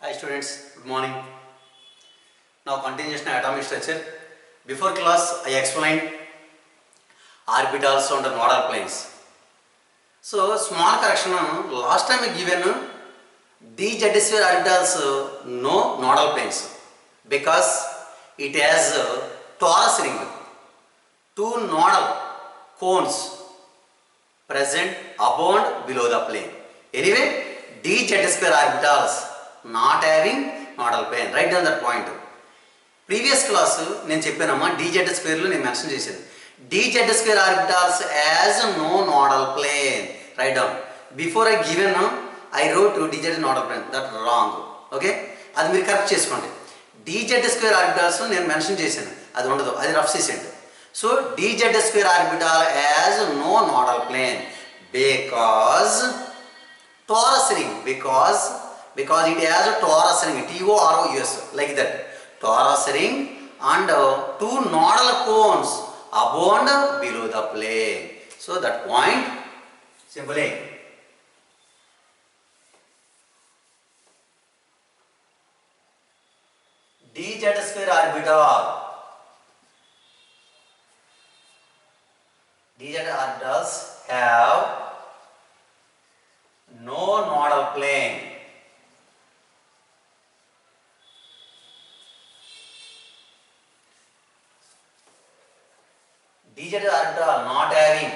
Hi students, good morning. Now continuation of atomic structure. Before class I explained orbitals on the nodal planes. So small correction, last time I given dz sphere orbitals no nodal planes because it has a torus ring, two nodal cones present above and below the plane. Anyway, dz square orbitals not having nodal plane. Write down that point. Previous class నేను చెప్పానమ్మా dz square లో నేను mention చేశాను. dz square orbitals as no nodal plane. Write down. Before I given I wrote dz nodal plane. That wrong. Okay? అది మీరు correct చేసుకోండి. dz square orbitals నేను mention చేశాను. అది ఉండదు. అది రఫ్ చేసేయండి. So dz square orbital as no nodal plane because torus ring, because it has a torus ring, TOROUS, like that, torus ring and two nodal cones above and below the plane. So that point simply dz square orbital, dz orbitals have no nodal plane. dz orbital not having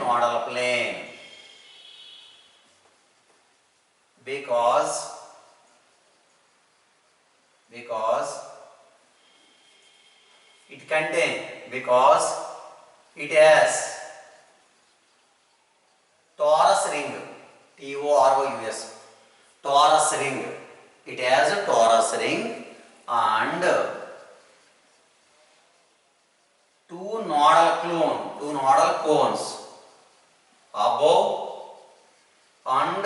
nodal plane because it has torus ring, TOROUS, torus ring. It has a torus ring and two nodal cones above and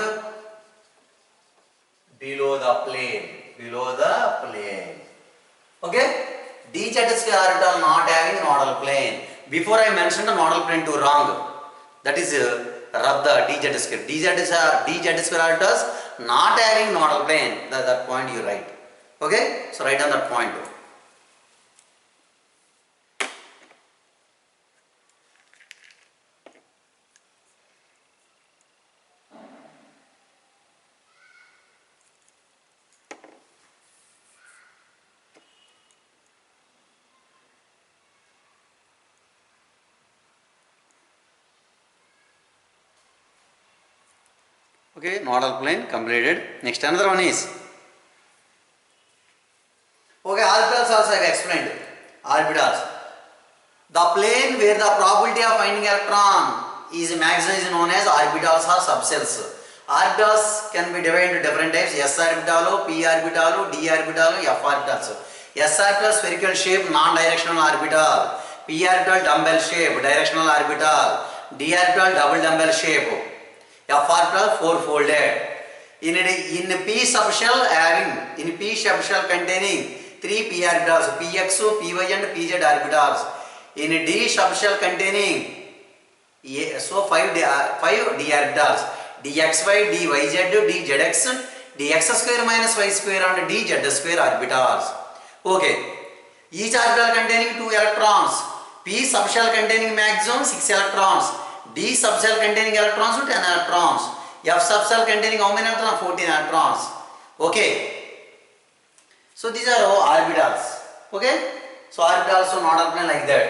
below the plane. Okay? dz square orbital not having nodal plane. Before I mentioned the nodal plane to wrong. That is rub the dz square. dz square orbitals not having nodal plane. That point you write. Okay? So write down that point. Okay, nodal plane completed. Next another one is, okay, orbitals also I have explained. Orbitals, the plane where the probability of finding electron is maximum is known as orbitals or subcells. Orbitals can be divided into different types: s orbital, p orbital, d orbital, f orbitals. S orbital spherical shape non-directional orbital, p orbital dumbbell shape directional orbital, d orbital double dumbbell shape, f orbital four-folded. In p subshell containing three p orbitals, px, py and pz orbitals. In d subshell containing five d orbitals, dxy, dyz, dzx, dx square minus y square and dz square orbitals. Okay, each orbital containing two electrons, p subshell containing maximum 6 electrons, d subshell containing electrons to 10 electrons, f subshell containing how many electrons? 14 electrons. Okay, so these are all orbitals. Okay, so orbitals so nodal plane like that.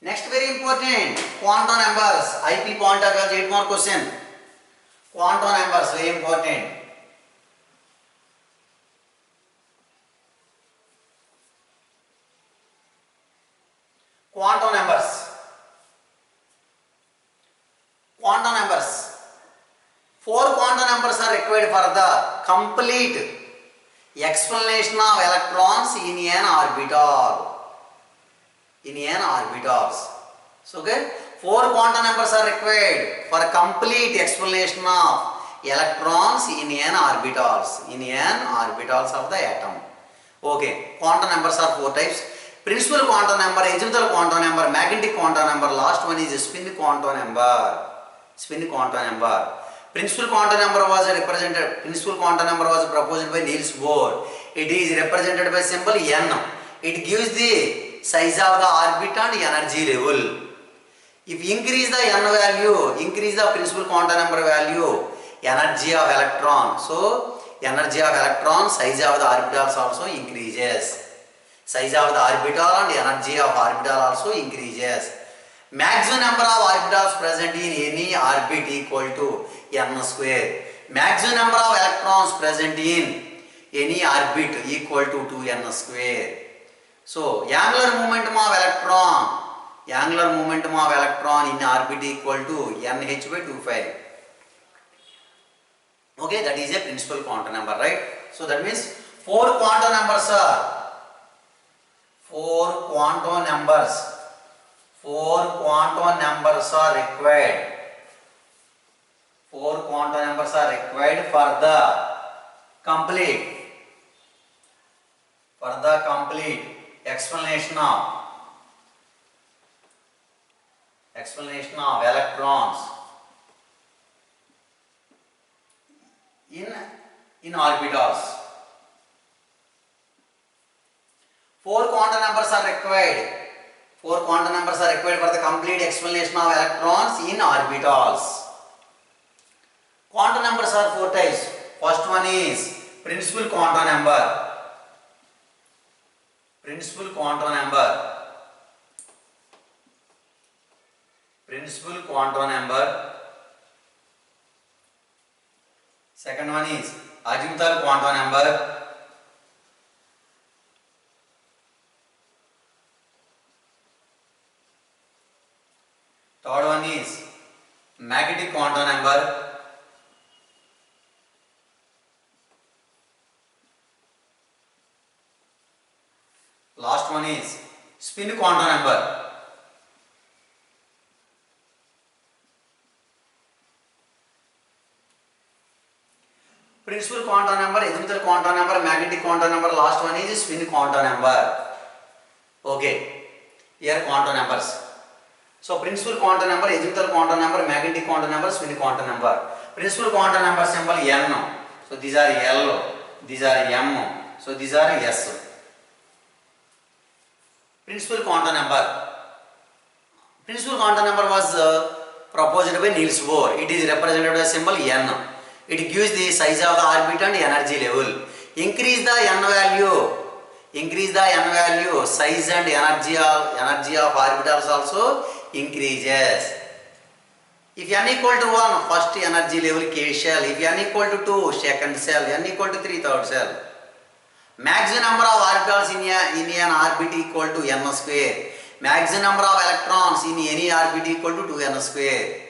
Next very important, quantum numbers. IP point of 8 more question. Quantum numbers very important. Quantum numbers. Four quantum numbers are required for the complete explanation of electrons in an orbital. So okay, four quantum numbers are required for complete explanation of electrons in an orbitals of the atom. Okay, quantum numbers are four types. Principal quantum number, azimuthal quantum number, magnetic quantum number, last one is spin quantum number. Spin quantum number. Principal quantum number was proposed by Niels Bohr. It is represented by symbol N. It gives the size of the orbit and energy level. If increase the N value, increase the principal quantum number value, energy of electron. So energy of electron, size of the orbitals also increases. Size of the orbital and energy of orbital also increases. Maximum number of orbitals present in any orbit equal to n square. Maximum number of electrons present in any orbit equal to 2n square. So angular momentum of electron in orbit equal to nh by 2π. Okay, that is a principal quantum number, right? So that means four quantum numbers are required. Four quantum numbers are required for the complete explanation of electrons in orbitals. Four quantum numbers are required for the complete explanation of electrons in orbitals. Quantum numbers are four types. First one is principal quantum number. Second one is azimuthal quantum number. Third one is magnetic quantum number. Last one is spin quantum number. Principal quantum number, azimuthal quantum number, magnetic quantum number, last one is spin quantum number. Okay, here quantum numbers. So principal quantum number, azimuthal quantum number, magnetic quantum number, spin quantum number. Principal quantum number symbol N. So these are L, these are M, so these are S. Principal quantum number. Principal quantum number was proposed by Niels Bohr. It is represented by symbol N. It gives the size of the orbit and energy level. Increase the N value, size and energy of orbitals also increases. If n equal to 1, first energy level K shell. If n equal to 2, second cell. N equal to 3, third cell. Maximum number of orbitals in an orbit equal to n square. Maximum number of electrons in any orbit equal to 2n square.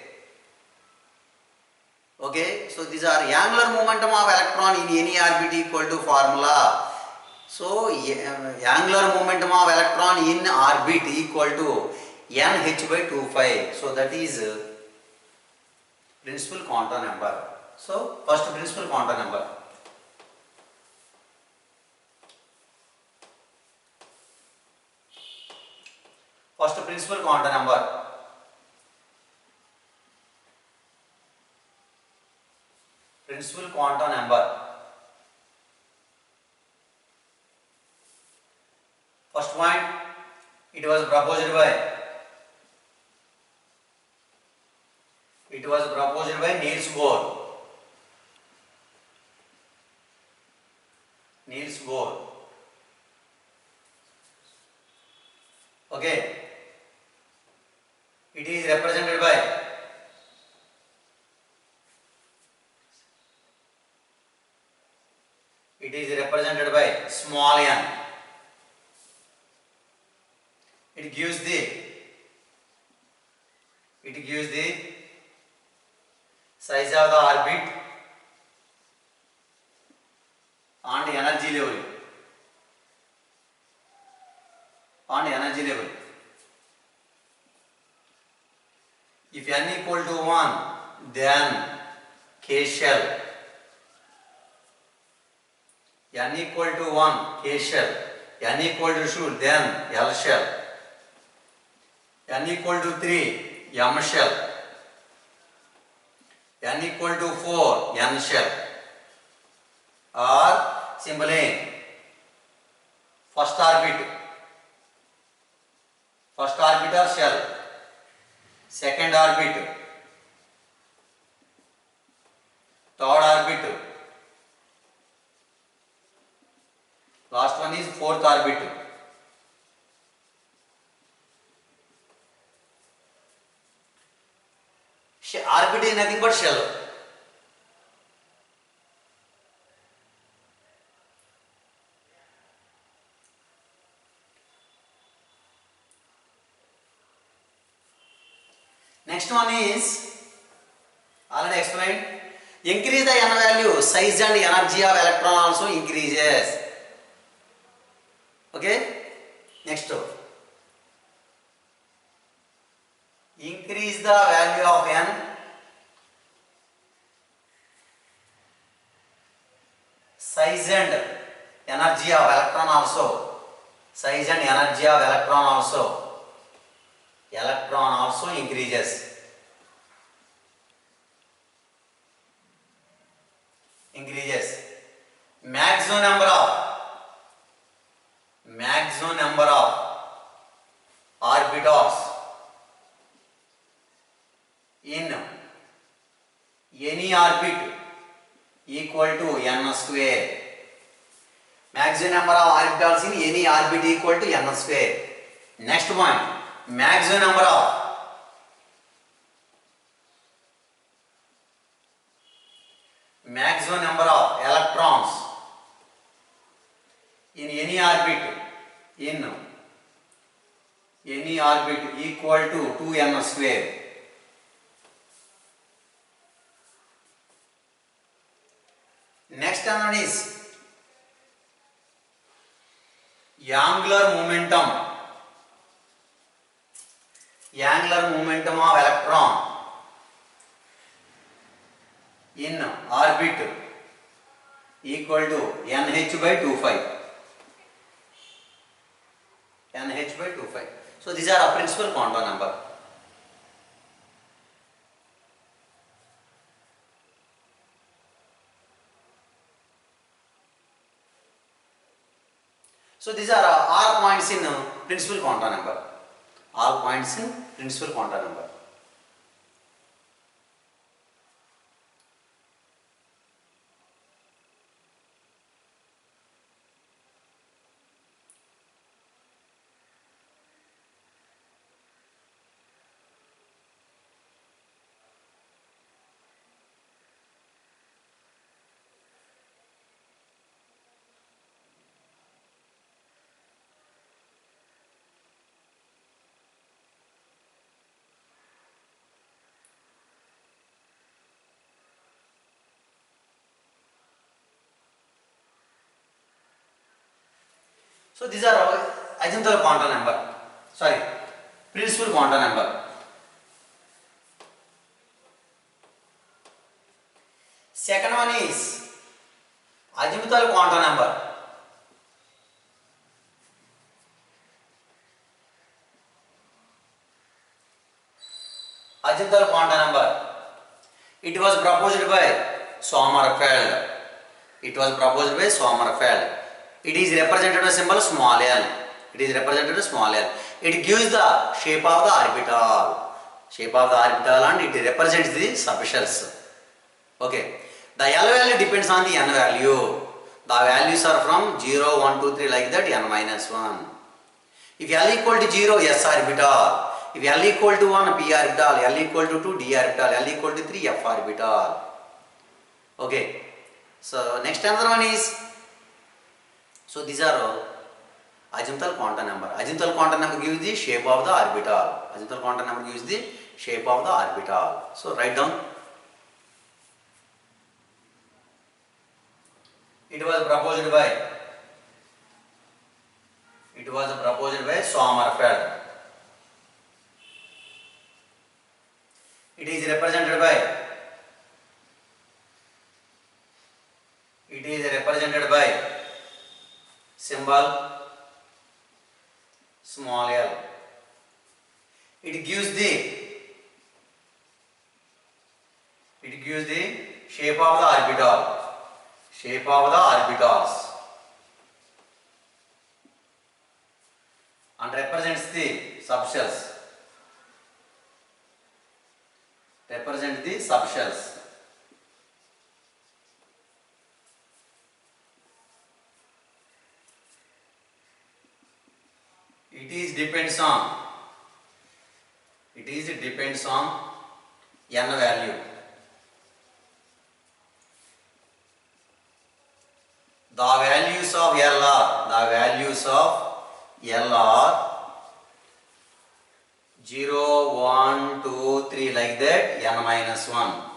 Okay, so these are angular momentum of electron in any orbit equal to formula. So angular momentum of electron in orbit equal to nh by 2π. So that is principal quantum number. So first principal quantum number. First principal quantum number. Principal quantum number. First point, it was proposed by Niels Bohr. Okay. It is represented by small n. It gives the size of the orbit and energy level. If n equal to 1, then K shell. N equal to 1, K shell. n equal to 2, then L shell. n equal to 3, M shell. n equal to 4, N shell. Or simply first orbital shell, second orbit, third orbit, last one is fourth orbit. Orbit is nothing but shell. Next one is already explained. Increase the n value, size and energy of electron also increases. Okay. Next. Increase the value of n, size and energy of electron also. Size and energy of electron also. Electron also increases. Maximum number of orbitals in any orbit equal to n square. Maximum number of orbitals in any orbit equal to n square. Next one, maximum number of electrons in any orbit equal to 2n square. Next one is angular momentum of electron in orbit equal to nh by 25. So these are a principal quantum number. So these are all points in principal quantum number. All points in principal quantum number. So these are our azimuthal quantum number. Sorry, principal quantum number. Second one is azimuthal quantum number. Azimuthal quantum number. It was proposed by Sommerfeld. It is represented by symbol small l. It gives the shape of the orbital. And it represents the subshells. Okay. The L value depends on the n value. The values are from 0, 1, 2, 3 like that, n minus 1. If L equal to 0, s orbital. If L equal to 1, p orbital. L equal to 2, d orbital. L equal to 3, f orbital. Okay. So next another one is, so these are azimuthal quantum number. Azimuthal quantum number gives the shape of the orbital. So write down. It was proposed by Sommerfeld. It is represented by symbol It gives the shape of the orbital, shape of the orbitals, and represents the subshells. Represent the subshells. It depends on n value. The values of L are 0, 1, 2, 3 like that, n minus 1.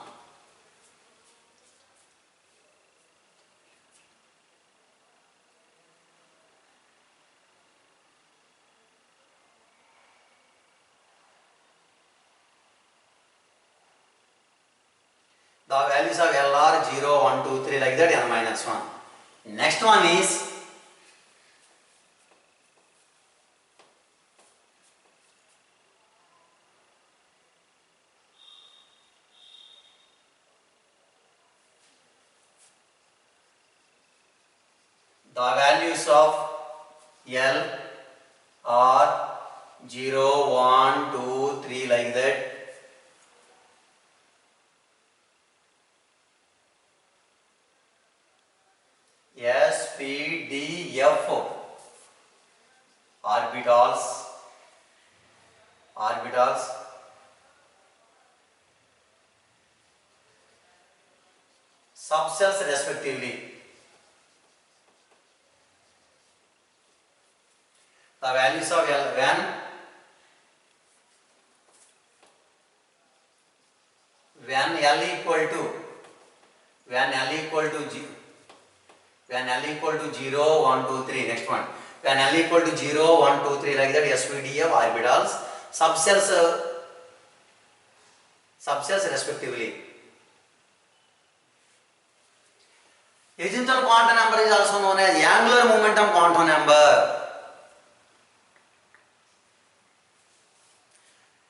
The values of L are 0, 1, 2, 3 like that, n minus 1. Next one is the values of L are 0, 1, 2, 3 like that. S, P, D, F orbitals subshells respectively. The values of L when L equal to 0, 1, 2, 3. Next one. When L equal to 0, 1, 2, 3 like that, SPDF orbitals subshells respectively. Azimuthal quantum number is also known as angular momentum quantum number.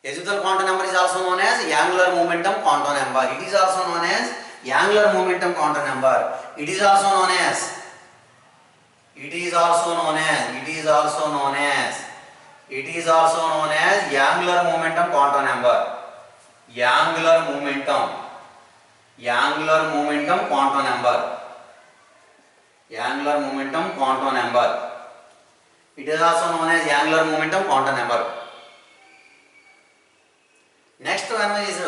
Azimuthal quantum number is also known as angular momentum quantum number. It is also known as angular momentum quantum number. It is also known as angular momentum quantum number. Angular momentum quantum number. Angular momentum quantum number. It is also known as angular momentum quantum number. Next one is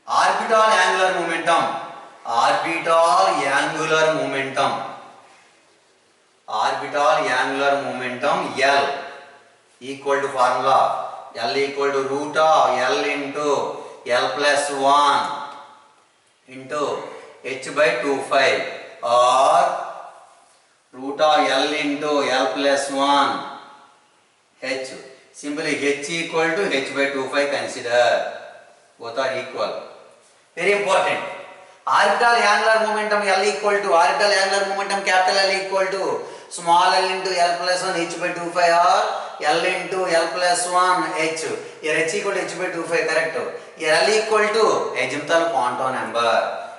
orbital angular momentum. L equal to formula L equal to root of L into L plus 1 into h by 2/5 or root of L into L plus 1 h. Simply h equal to h by 2/5 consider. Both are equal. Very important. Orbital angular momentum L equal to orbital angular momentum capital L equal to small l into L plus 1 h by 2/5 or L into L plus 1 h. Here h equal to h by 2/5 correct. Here L equal to azimuthal quantum number.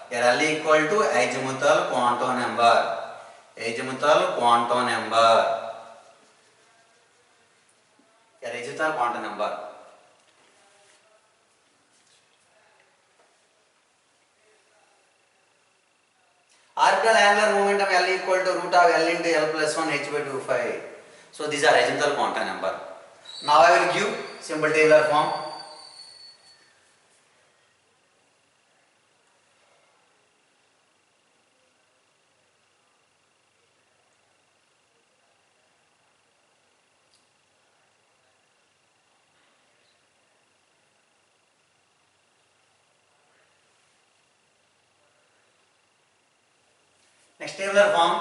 Here L equal to azimuthal quantum number. Here azimuthal quantum number. Orbital angular momentum L equal to root of L into L plus 1 h by 2/5. So these are azimuthal quantum number. Now I will give simple tabular form. Next tabular form.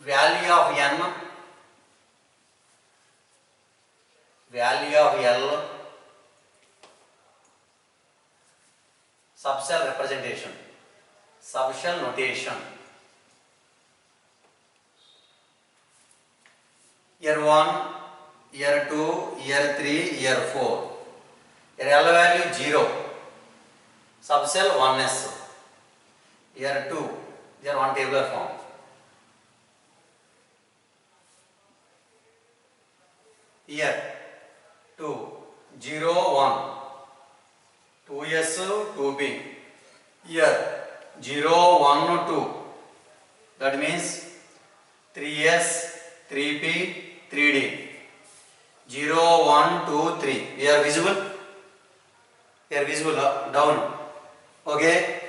Value of n, value of L, Subshell representation, subshell notation. Year 1, year 2, year 3, year 4. Year L value 0. Subshell 1s. Year 2, year 1 tabular form. Year 2, 0, 1. 2s, 2b. Year 0, 1, 2. That means 3s, 3p, 3d. 0, 1, 2, 3. We are visible? We are visible down. Okay.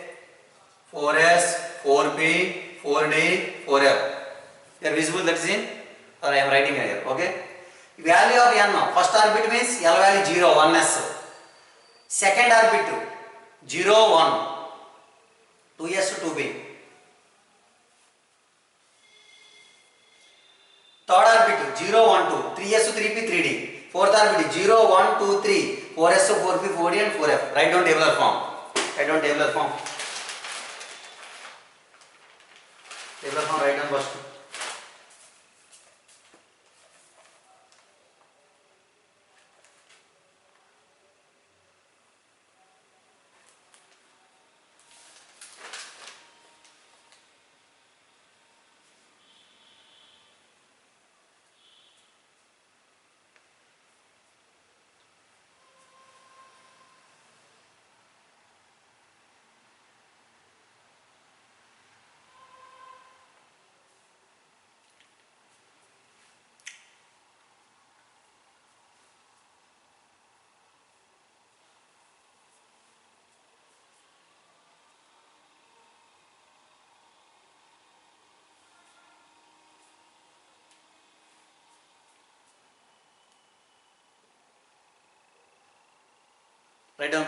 4s, 4p, 4d, 4f. You are visible, that is in, or I am writing here. Okay. Value of n. First orbit means L value 0, 1s. Second orbit 0, 1. 2s, 2b. Third orbit 0, 1, 2. 3s, 3p, 3d. Fourth orbit 0, 1, 2, 3. 4s, 4p, 4d and 4f. Write down tabular form. Write down tabular form. Tabular form write down first. Write down.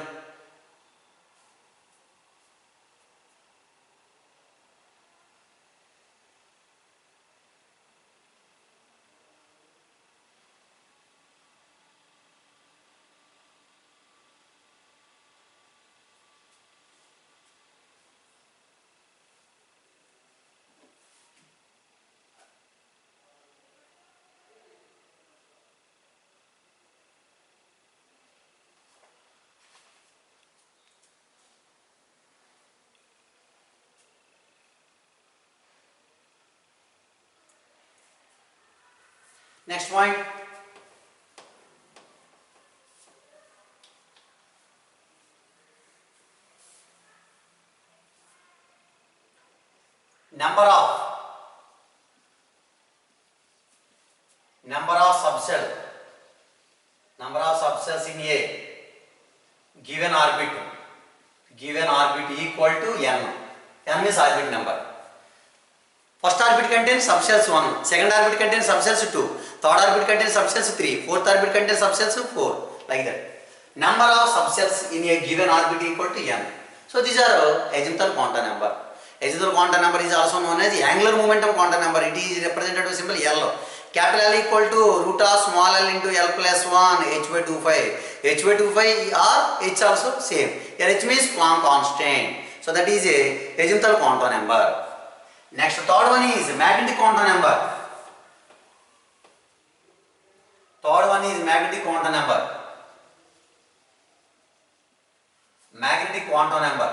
Next point. Number of subcells. Number of subcells in a given orbit. Given orbit equal to n. N is orbit number. First orbit contains subcells 1. Second orbit contains subcells 2. Third orbit contains subcells 3. Fourth orbit contains subcells 4. Like that. Number of subcells in a given orbit equal to n. So these are azimuthal quantum number. Azimuthal quantum number is also known as angular momentum quantum number. It is represented by symbol L. Capital L equal to root of small l into L plus 1 h by 25. H by 25 or h also same. Here h means Planck constant. So that is a azimuthal quantum number. Next, third one is magnetic quantum number. Third one is magnetic quantum number. Magnetic quantum number.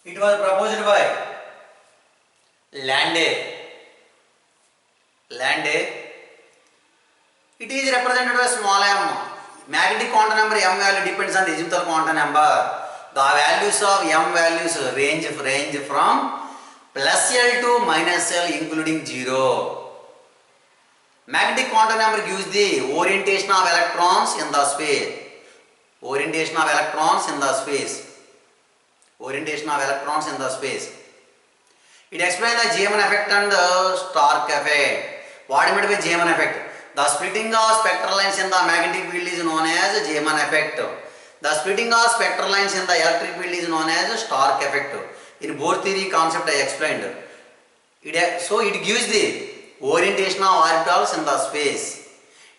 It was proposed by Landé. It is represented by small m. Magnetic quantum number m value depends on the azimuthal quantum number. The values of m values range from plus L to minus L including 0. Magnetic quantum number gives the orientation of electrons in the space. Orientation of electrons in the space. Orientation of electrons in the space. It explains the Zeeman effect and the Stark effect. What is meant by Zeeman effect? The splitting of spectral lines in the magnetic field is known as Zeeman effect. The splitting of spectral lines in the electric field is known as Stark effect. In Bohr theory concept I explained. So it gives the orientation of orbitals in the space.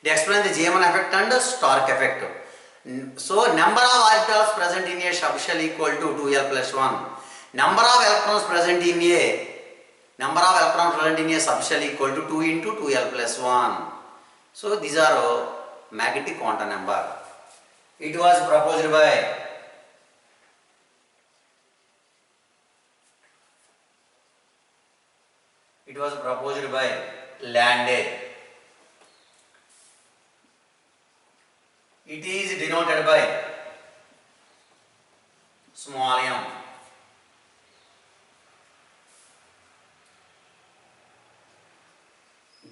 It explains the Zeeman effect and Stark effect. So number of orbitals present in a subshell equal to 2l plus 1. Number of electrons present in a subshell equal to 2 into 2l plus 1. So these are magnetic quantum number. It was proposed by Landé. It is denoted by small m.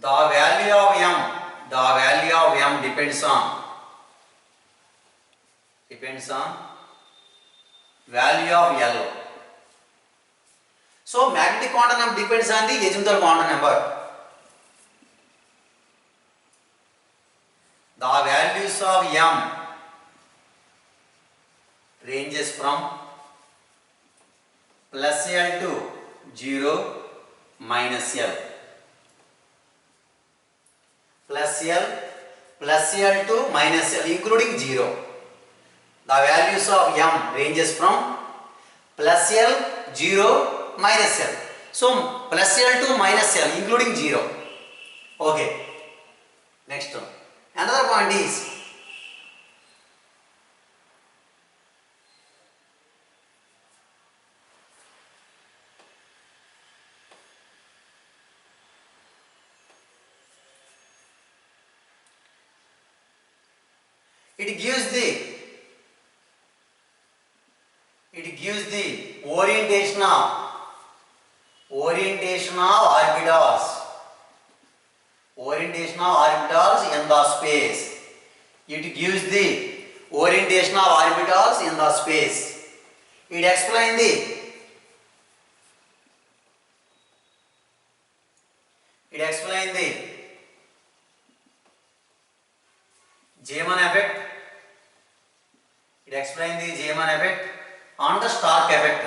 The value of m depends on value of L. So magnetic quantum number depends on the azimuthal quantum number. The values of m ranges from plus L to 0 minus L. Plus L to minus L including 0. The values of m ranges from plus L, 0, minus L. So plus L to minus L including 0. Okay. Next one. Another point is it gives the orientation of orbitals in the space. It gives the orientation of orbitals in the space. It explains the Zeeman effect. It explains the Zeeman effect and the Stark effect.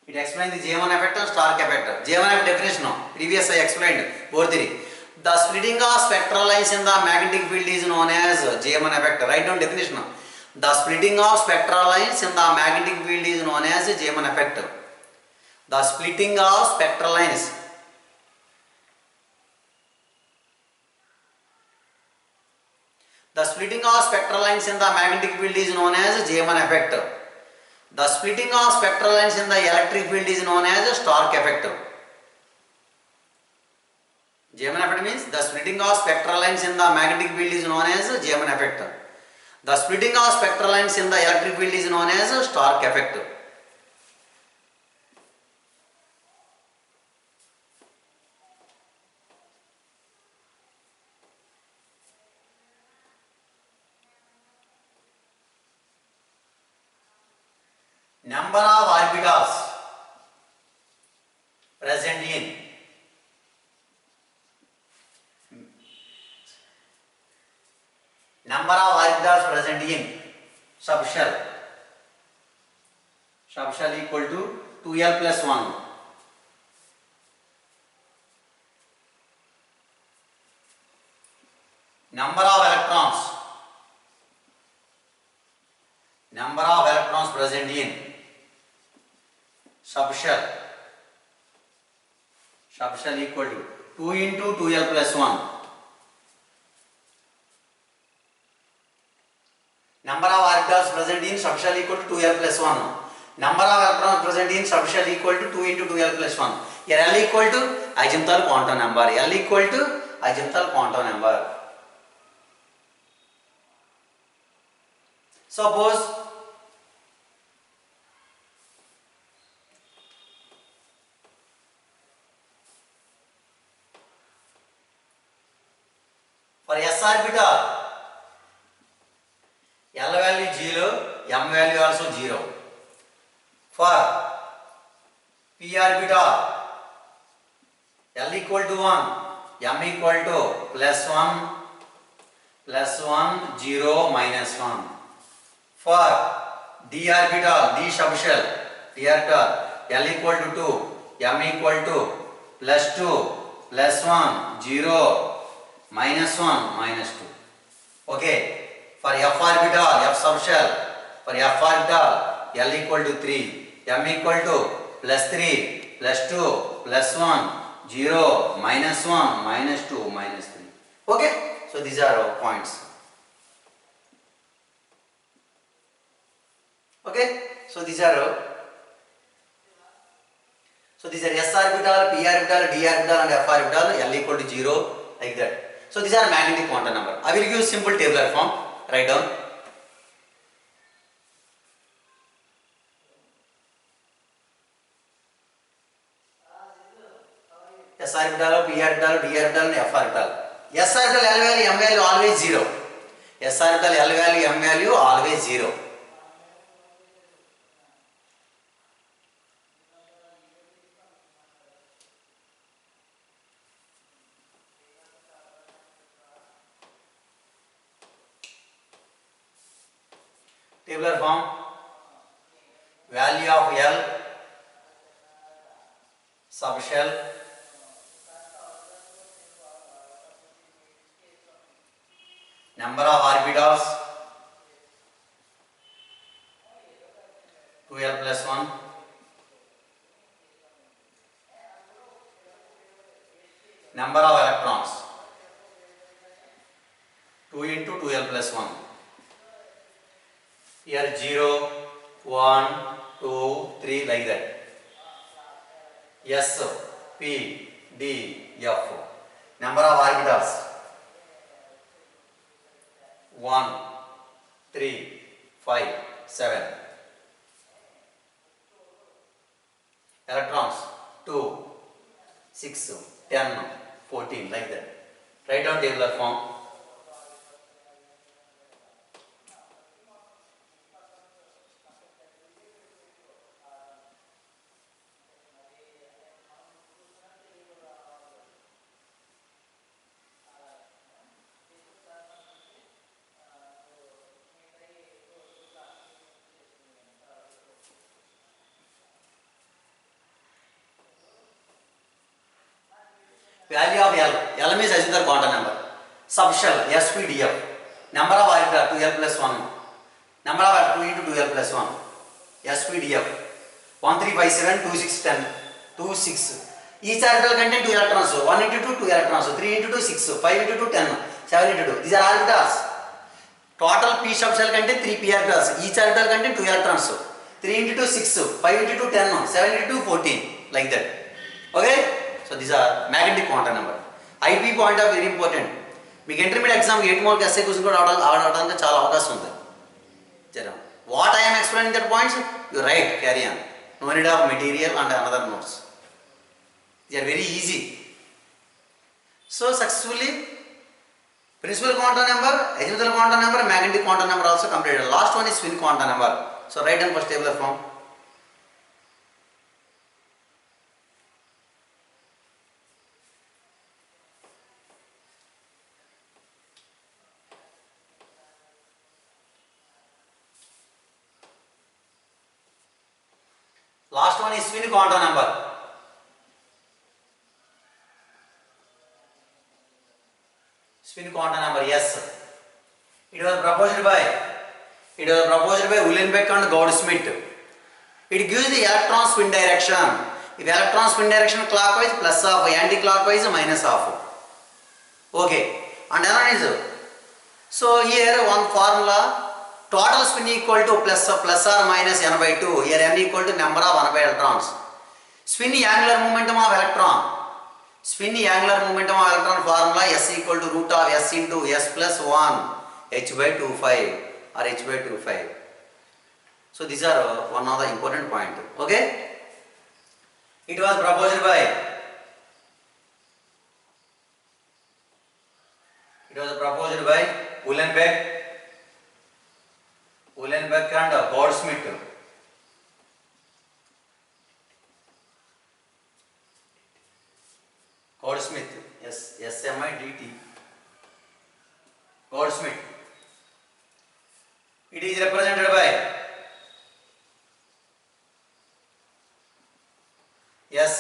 It explains the Zeeman effect and Stark effect. Zeeman effect definition. Previous I explained both three. The splitting of spectral lines in the magnetic field is known as Zeeman effect. Write down definition. The splitting of spectral lines in the magnetic field is known as Zeeman effect. The splitting of spectral lines. The splitting of spectral lines in the magnetic field is known as Zeeman effect. The splitting of spectral lines in the electric field is known as Stark effect. Zeeman effect means the splitting of spectral lines in the magnetic field is known as Zeeman effect. The splitting of spectral lines in the electric field is known as Stark effect. Number of orbitals present in subshell equal to 2l plus 1. Number of electrons present in subshell equal to 2 into 2l plus 1. Number of orbitals present in subshell equal to 2l plus 1. Number of electrons present in subshell equal to 2 into 2l plus 1. Here L equal to azimuthal quantum number. L equal to azimuthal quantum number. Suppose for s orbital, L value 0, m value also 0. For p orbital, L equal to 1, m equal to plus 1, 0, minus 1. For d orbital, d subshell, L equal to 2, m equal to plus 2, plus 1 0 minus 1 minus 2. Okay. For f orbital, f subshell, for f orbital, L equal to 3, m equal to plus 3, plus 2, plus 1, 0, minus 1, minus 2, minus 3. Okay, so these are our points. Okay, so these are S orbital, P orbital, D orbital and F orbital, L equal to 0, like that. So these are magnetic quantum number. I will give simple tabular form. Write down. S orbital, P orbital, D orbital and F orbital. S orbital L value, M value always 0. S orbital L value, M value always 0. Tabular form. Value of L subshell number of orbitals 2L plus 1 number of electrons 2 into 2L plus 1 here 0 1 2 3 like that S P D F number of orbitals 1 3 5 7 electrons 2 6 10 14 like that. Write down tabular form. Value of L. L means Azimuth quantum number. Subshell SPDF. Number of orbital 2L plus 1. Number of 2 into 2L plus 1. SPDF. 1 3 5 7 2 6 10 2 6. Each orbital contain 2 electrons. 1 into 2 2 electrons. 3 into 2 6. 5 into 2 10. 7 into 2. These are orbitals. Total P subshell contain 3 P orbitals. Each orbital contain 2 electrons. 3 into 2 6. 5 into 2 10. 7 into 2 14. Like that. Okay. So these are magnetic quantum number. IP point of very important. మీకు intermediate exam 8 mark SA question కూడా ఆడడానికి చాలా అవకాశం ఉంది. జరా what I am explaining that points you write carry on. No need of material and another notes. They are very easy. So successfully principal quantum number, azimuthal quantum number, magnetic quantum number also completed. Last one is spin quantum number. So write down first tabular form. Last one is spin quantum number. Spin quantum number, yes. It was proposed by Uhlenbeck and Goudsmit. It gives the electron spin direction. If electron spin direction clockwise, plus half, anti-clockwise, minus half. Okay. And analyze. So here one formula. Total spin equal to plus or minus n by 2. Here n equal to number of unpaired electrons. Spin angular momentum of electron. Spin angular momentum of electron formula S equal to root of S into S plus 1 h by 25 or h by 25. So these are one of the important point. Okay. It was proposed by Uhlenbeck and Goudsmit. Goudsmit, yes, SMIDT. Goudsmit. It is represented by yes.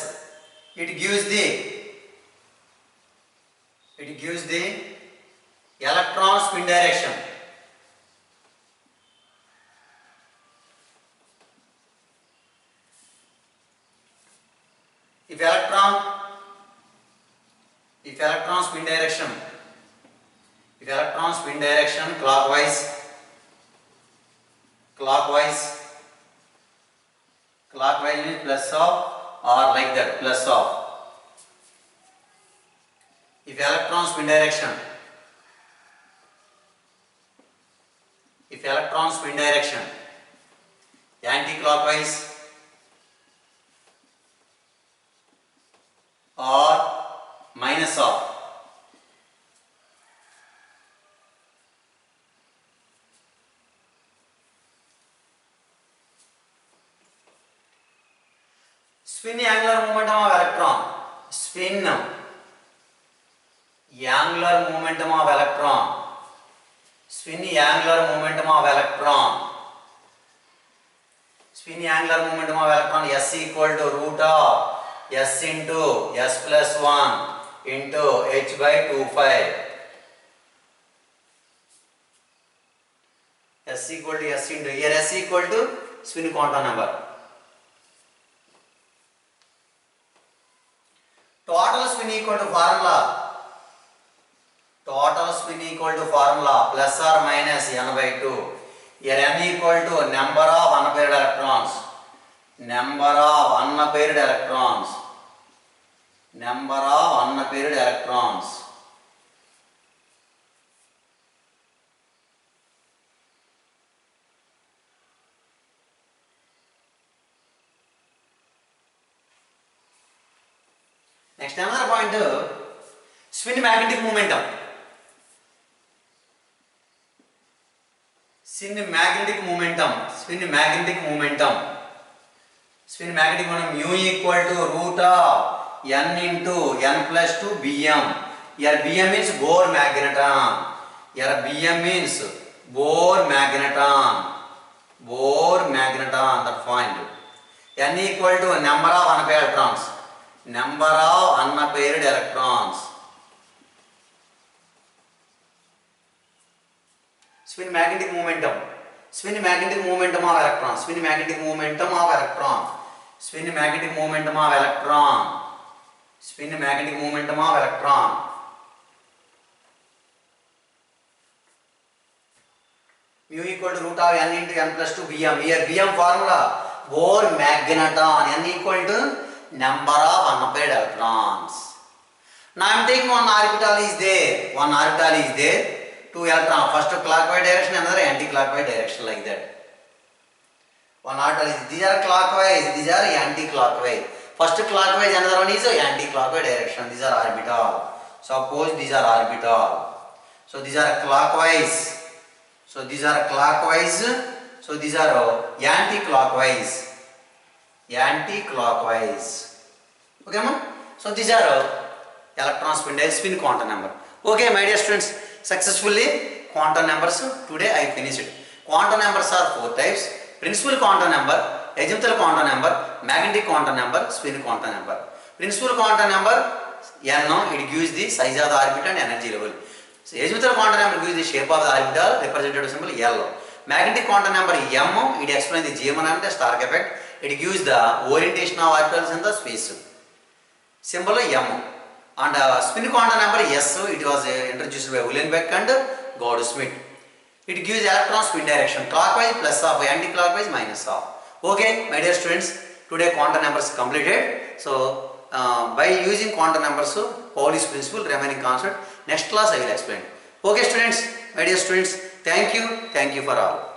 It gives the It gives the electron spin direction. If electron spin direction clockwise means plus of, or like that, plus of. If electron spin direction anti-clockwise or minus of, spin angular momentum of electron, spin angular momentum of electron, spin angular momentum of electron, S equal to root of S into S plus 1 into H by 2 phi. S equal to S into, here S equal to spin quantum number. Total spin equal to formula plus or minus n by 2. Here n equal to number of unpaired electrons. Next, another point, spin magnetic momentum. Spin magnetic momentum mu equal to root of n into n plus 2 Bm. Here Bm means Bohr magneton, that point. N equal to number of unpaired electrons. Spin magnetic momentum of electron. Mu equal to root of n into n plus 2 Bm. Here Bm formula Bohr magneton, n equal to number of unpaired electrons. Now I am taking one orbital is there. Two electrons, first clockwise direction, another anti-clockwise direction, like that. One orbital is, these are clockwise, these are anti-clockwise. First clockwise, another one is anti-clockwise direction. These are orbital. Suppose these are orbital. So these are clockwise. So these are anti-clockwise. Okay, ma? So these are electron spin quantum number. Okay, my dear students, successfully quantum numbers today I finished. Quantum numbers are 4 types: principal quantum number, azimuthal quantum number, magnetic quantum number, spin quantum number. Principal quantum number n, it gives the size of the orbital and energy level. So azimuthal quantum number gives the shape of the orbital, represented symbol L. Magnetic quantum number M, it explains the G.M. and the Stark effect. It gives the orientation of orbitals in the space. Symbol M. And spin quantum number S, it was introduced by Uhlenbeck and Gaudsmit. It gives electron spin direction, clockwise plus of, anti-clockwise minus of. Okay, my dear students, today quantum numbers completed. So by using quantum numbers, Pauli's principle remaining constant. Next class I will explain. Okay students, my dear students, thank you for all.